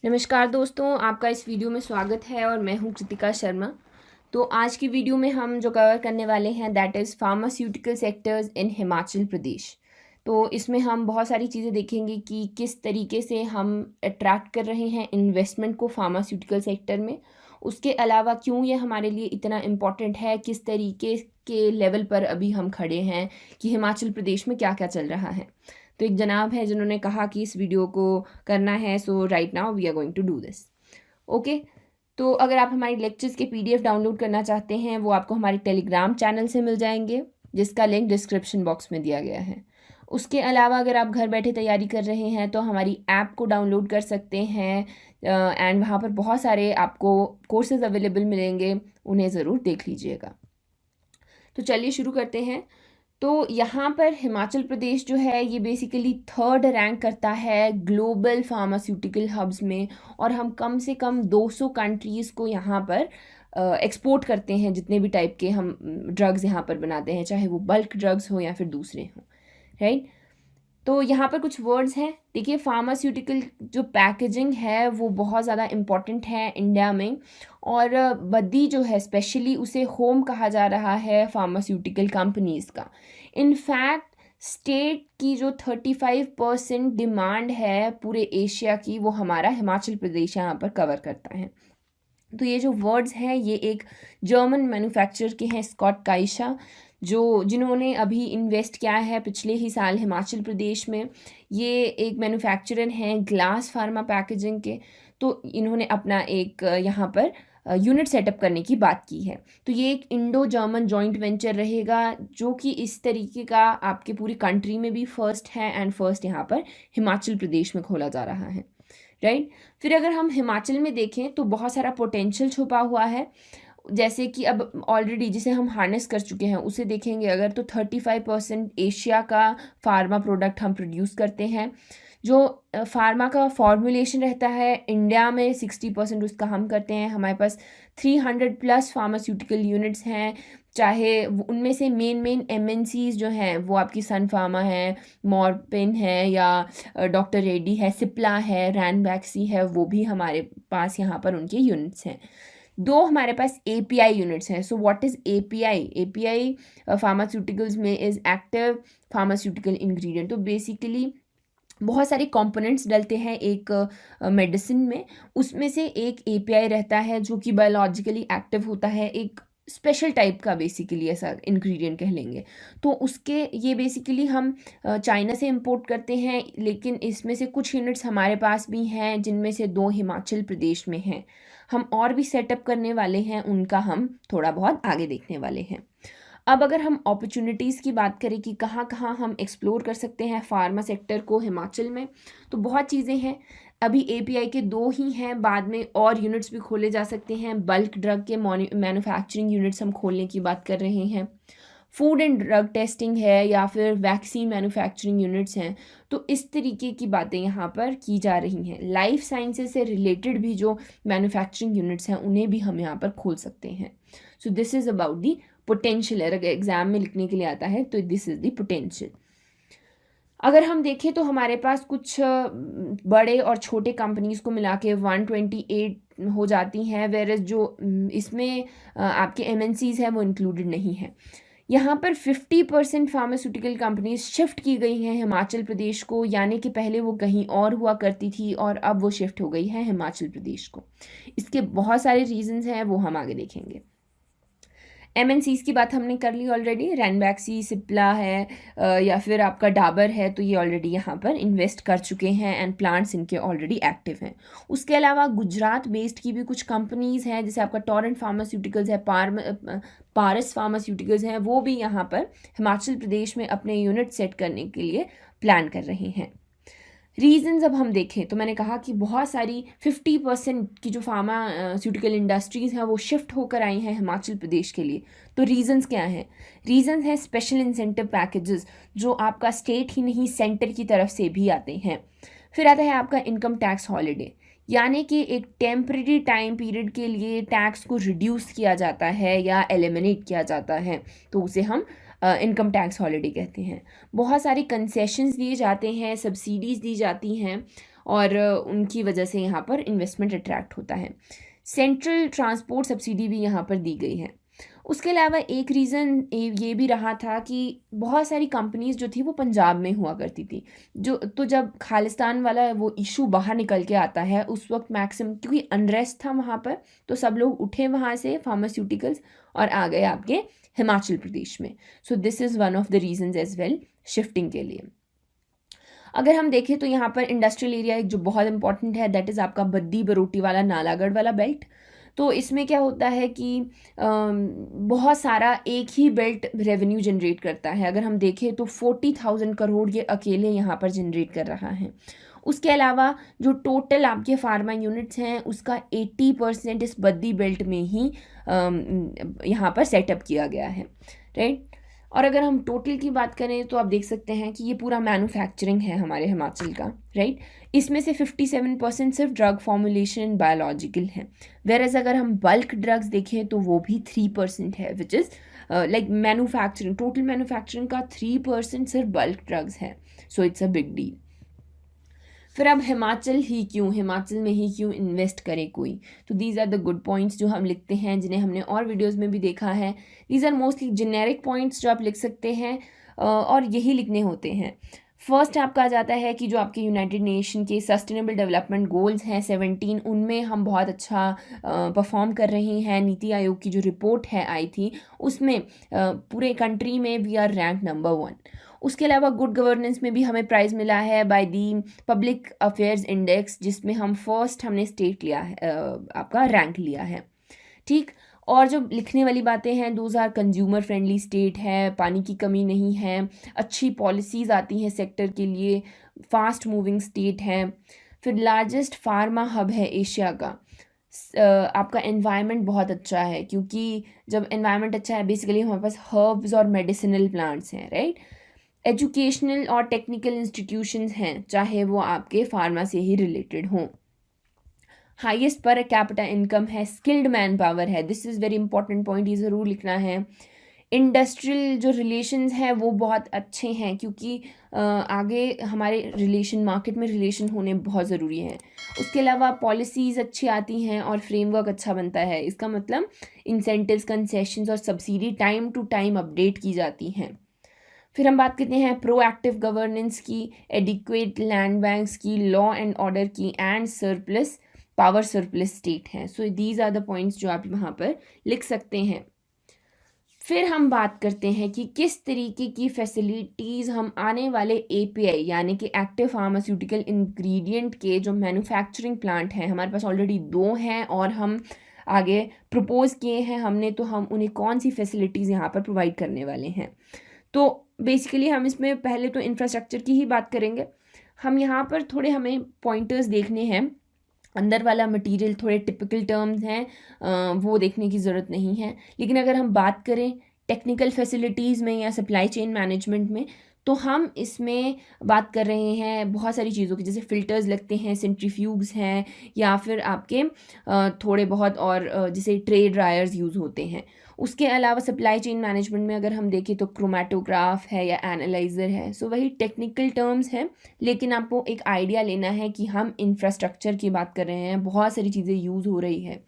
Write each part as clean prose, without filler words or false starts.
नमस्कार दोस्तों, आपका इस वीडियो में स्वागत है और मैं हूं कृतिका शर्मा। तो आज की वीडियो में हम जो कवर करने वाले हैं that is pharmaceutical sectors in Himachal Pradesh. तो इसमें हम बहुत सारी चीज़ें देखेंगे कि किस तरीके से हम अट्रैक्ट कर रहे हैं इन्वेस्टमेंट को फार्मास्यूटिकल सेक्टर में। उसके अलावा क्यों ये हमारे लिए इतना इम्पॉर्टेंट है, किस तरीके के लेवल पर अभी हम खड़े हैं कि हिमाचल प्रदेश में क्या क्या चल रहा है। तो एक जनाब है जिन्होंने कहा कि इस वीडियो को करना है, so right now we are going to do this. Okay, तो अगर आप हमारी लेक्चर्स के पीडीएफ डाउनलोड करना चाहते हैं वो आपको हमारे टेलीग्राम चैनल से मिल जाएंगे, जिसका लिंक डिस्क्रिप्शन बॉक्स में दिया गया है। उसके अलावा अगर आप घर बैठे तैयारी कर रहे हैं तो हमारी ऐप को डाउनलोड कर सकते हैं एंड वहाँ पर बहुत सारे आपको कोर्सेज अवेलेबल मिलेंगे, उन्हें ज़रूर देख लीजिएगा। तो चलिए शुरू करते हैं। तो यहाँ पर हिमाचल प्रदेश जो है ये बेसिकली थर्ड रैंक करता है ग्लोबल फार्मास्यूटिकल हब्स में, और हम कम से कम 200 कंट्रीज़ को यहाँ पर एक्सपोर्ट करते हैं। जितने भी टाइप के हम ड्रग्स यहाँ पर बनाते हैं, चाहे वो बल्क ड्रग्स हो या फिर दूसरे हों, राइट। तो यहाँ पर कुछ वर्ड्स हैं। देखिए, फार्मास्यूटिकल जो पैकेजिंग है वो बहुत ज़्यादा इम्पॉर्टेंट है इंडिया में, और बद्दी जो है स्पेशली उसे होम कहा जा रहा है फार्मास्यूटिकल कंपनीज़ का। इनफैक्ट स्टेट की जो 35% डिमांड है पूरे एशिया की, वो हमारा हिमाचल प्रदेश यहाँ पर कवर करता है। तो ये जो वर्ड्स हैं ये एक जर्मन मैन्युफैक्चरर के हैं, स्कॉट काइशा, जिन्होंने अभी इन्वेस्ट किया है पिछले ही साल हिमाचल प्रदेश में। ये एक मैन्युफैक्चरर हैं ग्लास फार्मा पैकेजिंग के। तो इन्होंने अपना एक यहाँ पर यूनिट सेटअप करने की बात की है। तो ये एक इंडो जर्मन जॉइंट वेंचर रहेगा जो कि इस तरीके का आपके पूरी कंट्री में भी फर्स्ट है, एंड फर्स्ट यहाँ पर हिमाचल प्रदेश में खोला जा रहा है, राइट। फिर अगर हम हिमाचल में देखें तो बहुत सारा पोटेंशियल छुपा हुआ है। जैसे कि अब ऑलरेडी जिसे हम हार्नेस कर चुके हैं उसे देखेंगे अगर, तो 35% एशिया का फार्मा प्रोडक्ट हम प्रोड्यूस करते हैं। जो फार्मा का फॉर्मुलेशन रहता है इंडिया में 60% उसका हम करते हैं। हमारे पास 300+ फार्मास्यूटिकल यूनिट्स हैं, चाहे उनमें से मेन एमएनसीज जो हैं वो आपकी सन फार्मा है, मॉर्पिन है, या डॉक्टर रेड्डी है, सिप्ला है, रैनबैक्सी है, वो भी हमारे पास यहाँ पर उनके यूनिट्स हैं। दो हमारे पास एपीआई यूनिट्स हैं। So what is API? API pharmaceuticals में इज़ एक्टिव फार्मास्यूटिकल इंग्रेडिएंट। तो बेसिकली बहुत सारे कंपोनेंट्स डलते हैं एक मेडिसिन में, उसमें से एक एपीआई रहता है जो कि बायोलॉजिकली एक्टिव होता है, एक स्पेशल टाइप का बेसिकली ऐसा इंग्रेडिएंट कह लेंगे। तो उसके ये बेसिकली हम चाइना से इंपोर्ट करते हैं, लेकिन इसमें से कुछ यूनिट्स हमारे पास भी हैं जिनमें से 2 हिमाचल प्रदेश में हैं। हम और भी सेटअप करने वाले हैं, उनका हम थोड़ा बहुत आगे देखने वाले हैं। अब अगर हम अपॉर्चुनिटीज़ की बात करें कि कहाँ कहाँ हम एक्सप्लोर कर सकते हैं फार्मा सेक्टर को हिमाचल में, तो बहुत चीज़ें हैं। अभी एपीआई के 2 ही हैं, बाद में और यूनिट्स भी खोले जा सकते हैं। बल्क ड्रग के मैन्युफैक्चरिंग यूनिट्स हम खोलने की बात कर रहे हैं। फूड एंड ड्रग टेस्टिंग है, या फिर वैक्सीन मैन्युफैक्चरिंग यूनिट्स हैं। तो इस तरीके की बातें यहाँ पर की जा रही हैं। लाइफ साइंसेज से रिलेटेड भी जो मैन्युफैक्चरिंग यूनिट्स हैं उन्हें भी हम यहाँ पर खोल सकते हैं। सो this is about the potential. अगर एग्जाम में लिखने के लिए आता है तो दिस इज़ द पोटेंशियल। अगर हम देखें तो हमारे पास कुछ बड़े और छोटे कंपनीज़ को मिला के 128 हो जाती हैं, वेरस जो इसमें आपके एमएनसीज़ हैं वो इंक्लूडेड नहीं है। यहाँ पर 50% फार्मास्यूटिकल कंपनीज शिफ्ट की गई हैं हिमाचल प्रदेश को, यानी कि पहले वो कहीं और हुआ करती थी और अब वो शिफ्ट हो गई है हिमाचल प्रदेश को। इसके बहुत सारे रीजंस हैं, वो हम आगे देखेंगे। एमएनसीज़ की बात हमने कर ली ऑलरेडी। रैनबैक्सी, सिप्ला है या फिर आपका डाबर है, तो ये ऑलरेडी यहाँ पर इन्वेस्ट कर चुके हैं एंड प्लांट्स इनके ऑलरेडी एक्टिव हैं। उसके अलावा गुजरात बेस्ड की भी कुछ कंपनीज़ हैं, जैसे आपका टोरेंट फार्मास्यूटिकल्स है, पारस फार्मास्यूटिकल्स हैं, वो भी यहाँ पर हिमाचल प्रदेश में अपने यूनिट सेट करने के लिए प्लान कर रहे हैं। रीजंस अब हम देखें तो मैंने कहा कि बहुत सारी 50% की जो फार्मास्यूटिकल इंडस्ट्रीज़ हैं वो शिफ्ट होकर आई हैं हिमाचल प्रदेश के लिए। तो रीजंस क्या हैं? रीजंस हैं स्पेशल इंसेंटिव पैकेजेस, जो आपका स्टेट ही नहीं सेंटर की तरफ से भी आते हैं। फिर आता है आपका इनकम टैक्स हॉलीडे, यानी कि एक टेम्परेरी टाइम पीरियड के लिए टैक्स को रिड्यूस किया जाता है या एलिमिनेट किया जाता है, तो उसे हम इनकम टैक्स हॉलीडे कहते हैं। बहुत सारे कंसेशंस दिए जाते हैं, सब्सिडीज़ दी जाती हैं, और उनकी वजह से यहाँ पर इन्वेस्टमेंट अट्रैक्ट होता है। सेंट्रल ट्रांसपोर्ट सब्सिडी भी यहाँ पर दी गई है। उसके अलावा एक रीज़न ये भी रहा था कि बहुत सारी कंपनीज़ जो थी वो पंजाब में हुआ करती थी, तो जब खालिस्तान वाला वो इशू बाहर निकल के आता है उस वक्त मैक्सिमम, क्योंकि अनरेस्ट था वहाँ पर, तो सब लोग उठे वहाँ से फार्मास्यूटिकल्स और आ गए आपके हिमाचल प्रदेश में। So this is one of the reasons as well shifting के लिए। अगर हम देखें तो यहाँ पर इंडस्ट्रियल एरिया एक जो बहुत इंपॉर्टेंट है, दैट इज़ आपका बद्दी बरोटी वाला नालागढ़ वाला बेल्ट। तो इसमें क्या होता है कि बहुत सारा एक ही बेल्ट रेवेन्यू जनरेट करता है। अगर हम देखें तो 40,000 करोड़ ये अकेले यहाँ पर जनरेट कर रहा है। उसके अलावा जो टोटल आपके फार्मा यूनिट्स हैं उसका 80% इस बद्दी बेल्ट में ही यहाँ पर सेटअप किया गया है, राइट। और अगर हम टोटल की बात करें तो आप देख सकते हैं कि ये पूरा मैन्युफैक्चरिंग है हमारे हिमाचल का, राइट। इसमें से 57% सिर्फ ड्रग फॉर्मुलेशन बायोलॉजिकल है, वेरएज अगर हम बल्क ड्रग्स देखें तो वो भी 3% है, which is like manufacturing, total manufacturing का 3% सिर्फ बल्क ड्रग्स है। So it's a big deal. फिर अब हिमाचल में ही क्यों इन्वेस्ट करे कोई, तो these are the good points जो हम लिखते हैं, जिन्हें हमने और वीडियोस में भी देखा है। These are mostly generic points जो आप लिख सकते हैं और यही लिखने होते हैं। फर्स्ट आपका आ जाता है कि जो आपके यूनाइटेड नेशन के सस्टेनेबल डेवलपमेंट गोल्स हैं 17, उनमें हम बहुत अच्छा परफॉर्म कर रहे हैं। नीति आयोग की जो रिपोर्ट है आई थी उसमें पूरे कंट्री में वी आर रैंक नंबर 1। उसके अलावा गुड गवर्नेंस में भी हमें प्राइज़ मिला है by the public affairs index, जिसमें हमने स्टेट लिया है, आपका रैंक लिया है, ठीक। और जो लिखने वाली बातें हैं, those are consumer friendly state है, पानी की कमी नहीं है, अच्छी पॉलिसीज़ आती हैं सेक्टर के लिए, फास्ट मूविंग स्टेट है। फिर लार्जेस्ट फार्मा हब है एशिया का। आपका एनवायरनमेंट बहुत अच्छा है, क्योंकि जब एनवायरनमेंट अच्छा है बेसिकली हमारे पास हर्ब्स और मेडिसिनल प्लांट्स हैं, राइट। एजुकेशनल और टेक्निकल इंस्टीट्यूशंस हैं, चाहे वो आपके फार्मा से ही रिलेटेड हों। हाईएस्ट पर कैपिटा इनकम है, स्किल्ड मैन पावर है, this is very important point, ये ज़रूर लिखना है। इंडस्ट्रियल जो रिलेशंस हैं वो बहुत अच्छे हैं, क्योंकि आगे हमारे रिलेशन मार्केट में रिलेशन होने बहुत ज़रूरी हैं। उसके अलावा पॉलिसीज़ अच्छी आती हैं और फ्रेमवर्क अच्छा बनता है, इसका मतलब इंसेंटिव्स, कंसेशंस और subsidy time to time update की जाती हैं। फिर हम बात करते हैं प्रोएक्टिव गवर्नेंस की, एडिक्वेट लैंड बैंक्स की, लॉ एंड ऑर्डर की, एंड पावर सरप्लस स्टेट है। So these are the points जो आप वहाँ पर लिख सकते हैं। फिर हम बात करते हैं कि किस तरीके की फैसिलिटीज़ हम आने वाले API यानी कि एक्टिव फार्मास्यूटिकल इंग्रेडिएंट के जो मैन्युफैक्चरिंग प्लांट हैं, हमारे पास ऑलरेडी 2 हैं और हम आगे प्रपोज किए हैं हमने, तो हम उन्हें कौन सी फैसिलिटीज़ यहाँ पर प्रोवाइड करने वाले हैं। तो बेसिकली हम इसमें पहले तो इंफ्रास्ट्रक्चर की ही बात करेंगे। हम यहाँ पर थोड़े हमें पॉइंटर्स देखने हैं, अंदर वाला मटेरियल थोड़े टिपिकल टर्म्स हैं, वो देखने की ज़रूरत नहीं है। लेकिन अगर हम बात करें टेक्निकल फैसिलिटीज़ में या सप्लाई चेन मैनेजमेंट में, तो हम इसमें बात कर रहे हैं बहुत सारी चीज़ों की, जैसे फ़िल्टर्स लगते हैं, सेंट्रीफ्यूग्स हैं, या फिर आपके थोड़े बहुत और जैसे ट्रे ड्रायर्स यूज़ होते हैं। उसके अलावा सप्लाई चेन मैनेजमेंट में अगर हम देखें तो क्रोमेटोग्राफ है या एनालाइज़र है। सो वही टेक्निकल टर्म्स हैं, लेकिन आपको एक आइडिया लेना है कि हम इंफ्रास्ट्रक्चर की बात कर रहे हैं, बहुत सारी चीज़ें यूज़ हो रही है।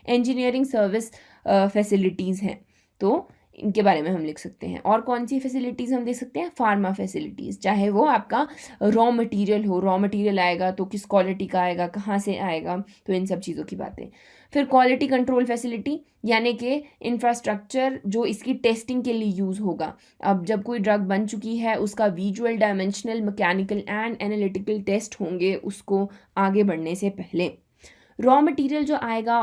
इंजीनियरिंग सर्विस फैसिलिटीज़ हैं, तो इनके बारे में हम लिख सकते हैं। और कौन सी फैसिलिटीज़ हम दे सकते हैं, फार्मा फैसिलिटीज़, चाहे वो आपका रॉ मटेरियल हो, रॉ मटेरियल आएगा तो किस क्वालिटी का आएगा, कहाँ से आएगा, तो इन सब चीज़ों की बातें। फिर क्वालिटी कंट्रोल फैसिलिटी, यानी कि इंफ्रास्ट्रक्चर जो इसकी टेस्टिंग के लिए यूज़ होगा। अब जब कोई ड्रग बन चुकी है उसका visual, dimensional, mechanical and analytical test होंगे उसको आगे बढ़ने से पहले। रॉ मटेरियल जो आएगा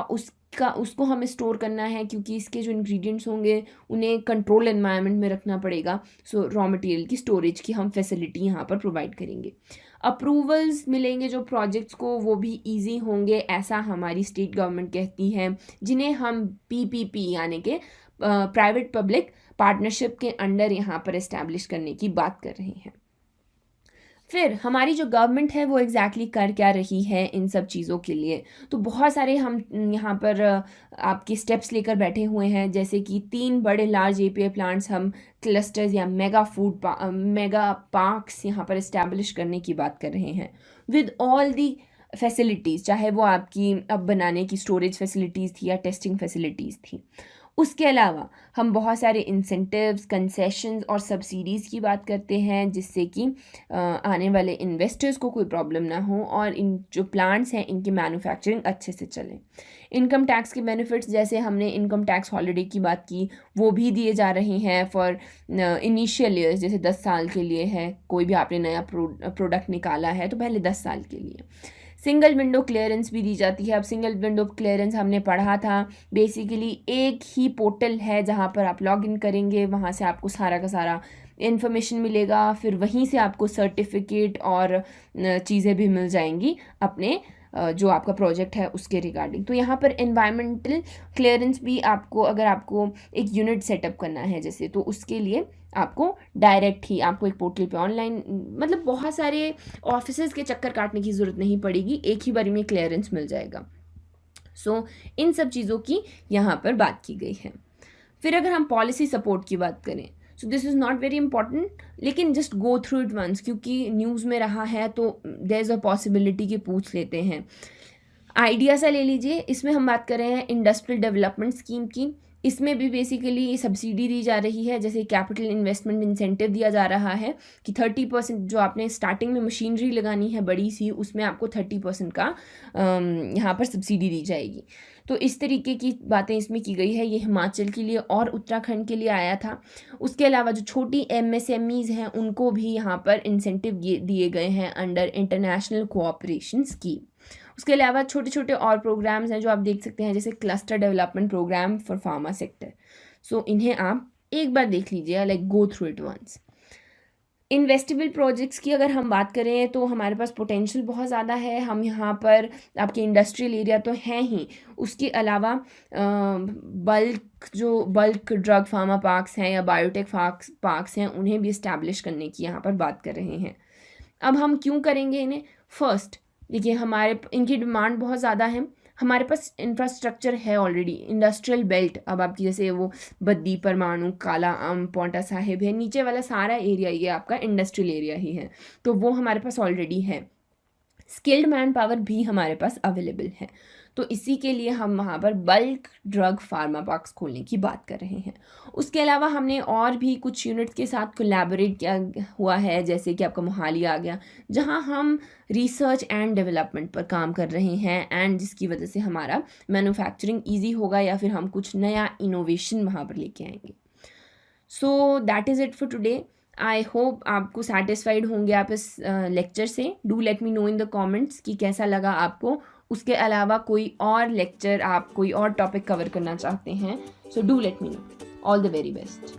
उसको हमें स्टोर करना है, क्योंकि इसके जो इंग्रेडिएंट्स होंगे उन्हें कंट्रोल एनवायरनमेंट में रखना पड़ेगा। सो रॉ मटेरियल की स्टोरेज की हम फैसिलिटी यहाँ पर प्रोवाइड करेंगे। अप्रूवल्स मिलेंगे जो प्रोजेक्ट्स को, वो भी इजी होंगे, ऐसा हमारी स्टेट गवर्नमेंट कहती है, जिन्हें हम PPP यानी कि प्राइवेट पब्लिक पार्टनरशिप के अंडर यहाँ पर इस्टेब्लिश करने की बात कर रहे हैं। फिर हमारी जो गवर्नमेंट है वो एग्जैक्टली कर क्या रही है इन सब चीज़ों के लिए। तो बहुत सारे हम यहाँ पर आपके स्टेप्स लेकर बैठे हुए हैं, जैसे कि 3 बड़े लार्ज एपीआई प्लांट्स हम क्लस्टर्स या मेगा पार्क्स यहाँ पर इस्टेब्लिश करने की बात कर रहे हैं विद ऑल दी फैसिलिटीज़, चाहे वो आपकी अब बनाने की स्टोरेज फैसिलिटीज़ थी या टेस्टिंग फैसिलिटीज़ थी। उसके अलावा हम बहुत सारे इंसेंटिव्स, कंसेशंस और सब्सिडीज़ की बात करते हैं, जिससे कि आने वाले इन्वेस्टर्स को कोई प्रॉब्लम ना हो और इन जो प्लांट्स हैं इनकी मैन्युफैक्चरिंग अच्छे से चले। इनकम टैक्स के बेनिफिट्स, जैसे हमने इनकम टैक्स हॉलिडे की बात की, वो भी दिए जा रहे हैं फॉर इनिशियल ईयर्स, जैसे 10 साल के लिए है। कोई भी आपने नया प्रोडक्ट निकाला है तो पहले 10 साल के लिए। सिंगल विंडो क्लियरेंस भी दी जाती है। अब सिंगल विंडो क्लियरेंस हमने पढ़ा था, बेसिकली एक ही पोर्टल है जहाँ पर आप लॉग इन करेंगे, वहाँ से आपको सारा का सारा इन्फॉर्मेशन मिलेगा, फिर वहीं से आपको सर्टिफिकेट और चीज़ें भी मिल जाएंगी अपने जो आपका प्रोजेक्ट है उसके रिगार्डिंग। तो यहाँ पर एनवायरमेंटल क्लियरेंस भी आपको, अगर आपको एक यूनिट सेटअप करना है जैसे, तो उसके लिए आपको डायरेक्ट ही आपको एक पोर्टल पे ऑनलाइन, मतलब बहुत सारे ऑफिसेज के चक्कर काटने की ज़रूरत नहीं पड़ेगी, एक ही बारी में क्लियरेंस मिल जाएगा। सो इन सब चीज़ों की यहाँ पर बात की गई है। फिर अगर हम पॉलिसी सपोर्ट की बात करें, so this is not very important, लेकिन just go through it once, क्योंकि न्यूज़ में रहा है तो देयर इज़ अ पॉसिबिलिटी कि पूछ लेते हैं। आइडिया सा ले लीजिए, इसमें हम बात कर रहे हैं इंडस्ट्रियल डेवलपमेंट स्कीम की। इसमें भी बेसिकली सब्सिडी दी जा रही है, जैसे कैपिटल इन्वेस्टमेंट इंसेंटिव दिया जा रहा है कि 30% जो आपने स्टार्टिंग में मशीनरी लगानी है बड़ी सी, उसमें आपको 30% का यहाँ पर सब्सिडी दी जाएगी। तो इस तरीके की बातें इसमें की गई है। ये हिमाचल के लिए और उत्तराखंड के लिए आया था। उसके अलावा जो छोटी MSMEs हैं उनको भी यहाँ पर इंसेंटिव दिए गए हैं अंडर इंटरनेशनल कोऑपरेशन स्कीम। उसके अलावा छोटे छोटे और प्रोग्राम्स हैं जो आप देख सकते हैं, जैसे cluster development programme for pharma sector. So इन्हें आप एक बार देख लीजिए, like go through it once. Investable projects की अगर हम बात करें तो हमारे पास पोटेंशियल बहुत ज़्यादा है। हम यहाँ पर आपके इंडस्ट्रियल एरिया तो हैं ही, उसके अलावा बल्क ड्रग फार्मा पार्क्स हैं या बायोटेक पार्क्स हैं, उन्हें भी इस्टेब्लिश करने की यहाँ पर बात कर रहे हैं। अब हम क्यों करेंगे इन्हें? फर्स्ट देखिए, इनकी डिमांड बहुत ज़्यादा है। हमारे पास इंफ्रास्ट्रक्चर है ऑलरेडी, इंडस्ट्रियल बेल्ट। अब आपकी जैसे वो बद्दी, परमाणु, काला आम, पौंटा साहिब है, नीचे वाला सारा एरिया ये आपका इंडस्ट्रियल एरिया ही है, तो वो हमारे पास ऑलरेडी है। स्किल्ड मैन पावर भी हमारे पास अवेलेबल है, तो इसी के लिए हम वहाँ पर बल्क ड्रग फार्मा पार्क्स खोलने की बात कर रहे हैं। उसके अलावा हमने और भी कुछ यूनिट्स के साथ कोलैबोरेट किया हुआ है, जैसे कि आपका मोहाली आ गया, जहाँ हम रिसर्च एंड डेवलपमेंट पर काम कर रहे हैं, एंड जिसकी वजह से हमारा मैन्युफैक्चरिंग ईजी होगा या फिर हम कुछ नया इनोवेशन वहाँ पर लेके आएंगे। So that is it for today. I hope आपको सेटिस्फाइड होंगे आप इस लेक्चर से। Do let me know in the comments कि कैसा लगा आपको। उसके अलावा कोई और लेक्चर, आप कोई और टॉपिक कवर करना चाहते हैं, so do let me know. All the very best.